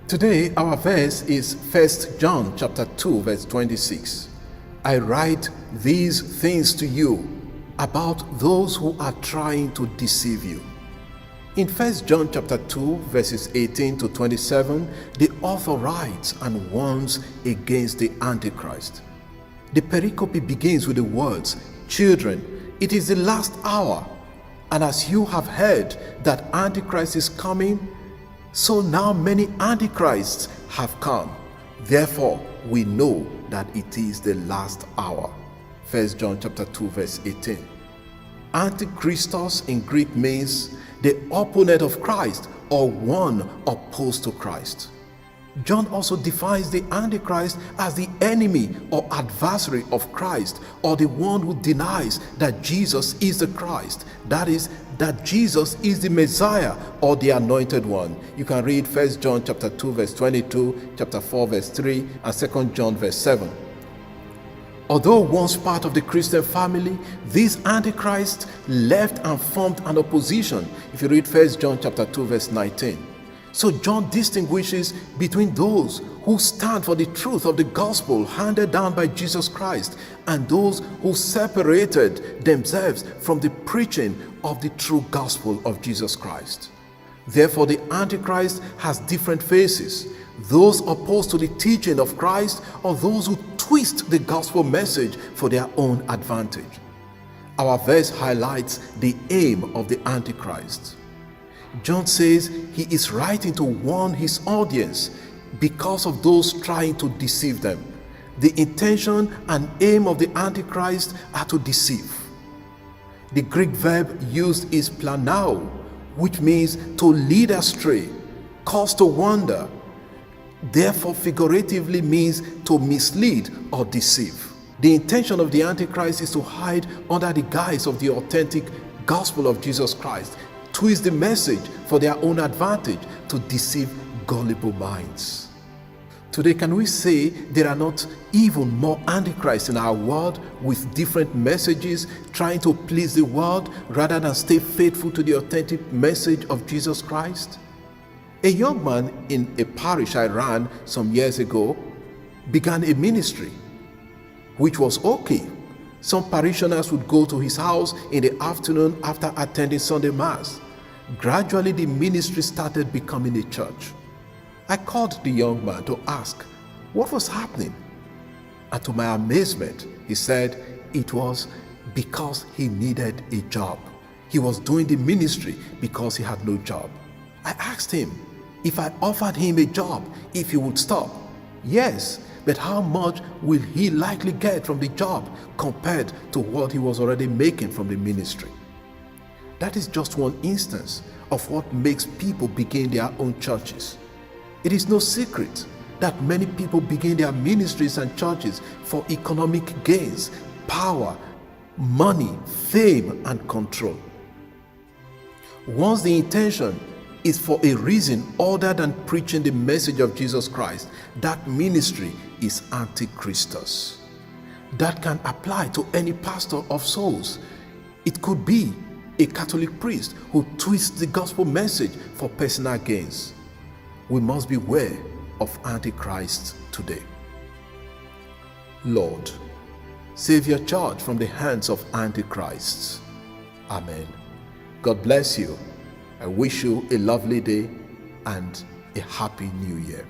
Today our verse is 1 John chapter 2 verse 26. I write these things to you about those who are trying to deceive you. In 1 John chapter 2 verses 18 to 27, the author writes and warns against the Antichrist. The pericope begins with the words, "Children, it is the last hour, and as you have heard that Antichrist is coming, so now many Antichrists have come. Therefore, we know that it is the last hour." 1 John chapter 2 verse 18. Antichristos in Greek means the opponent of Christ or one opposed to Christ. John also defines the Antichrist as the enemy or adversary of Christ, or the one who denies that Jesus is the Christ. That is, that Jesus is the Messiah or the Anointed One. You can read 1 John chapter 2 verse 22, chapter 4 verse 3, and 2 John verse 7. Although once part of the Christian family, these antichrists left and formed an opposition. If you read 1 John chapter 2 verse 19. So John distinguishes between those who stand for the truth of the gospel handed down by Jesus Christ and those who separated themselves from the preaching of the true gospel of Jesus Christ. Therefore, the Antichrist has different faces: those opposed to the teaching of Christ, or those who twist the gospel message for their own advantage. Our verse highlights the aim of the Antichrist. John says he is writing to warn his audience because of those trying to deceive them. The intention and aim of the Antichrist are to deceive. The Greek verb used is planao, which means to lead astray, cause to wander. Therefore, figuratively means to mislead or deceive. The intention of the Antichrist is to hide under the guise of the authentic gospel of Jesus Christ, twist the message for their own advantage, to deceive gullible minds. Today, can we say there are not even more antichrists in our world with different messages trying to please the world rather than stay faithful to the authentic message of Jesus Christ? A young man in a parish I ran some years ago began a ministry, which was okay. Some parishioners would go to his house in the afternoon after attending Sunday Mass. Gradually, the ministry started becoming a church. I called the young man to ask what was happening. And to my amazement, he said it was because he needed a job. He was doing the ministry because he had no job. I asked him if I offered him a job, if he would stop. Yes, but how much will he likely get from the job compared to what he was already making from the ministry? That is just one instance of what makes people begin their own churches. It is no secret that many people begin their ministries and churches for economic gains, power, money, fame, and control. Once the intention is for a reason other than preaching the message of Jesus Christ, that ministry is antichristos. That can apply to any pastor of souls. It could be a Catholic priest who twists the gospel message for personal gains. We must beware of antichrists today. Lord, save your church from the hands of antichrists. Amen. God bless you. I wish you a lovely day and a happy new year.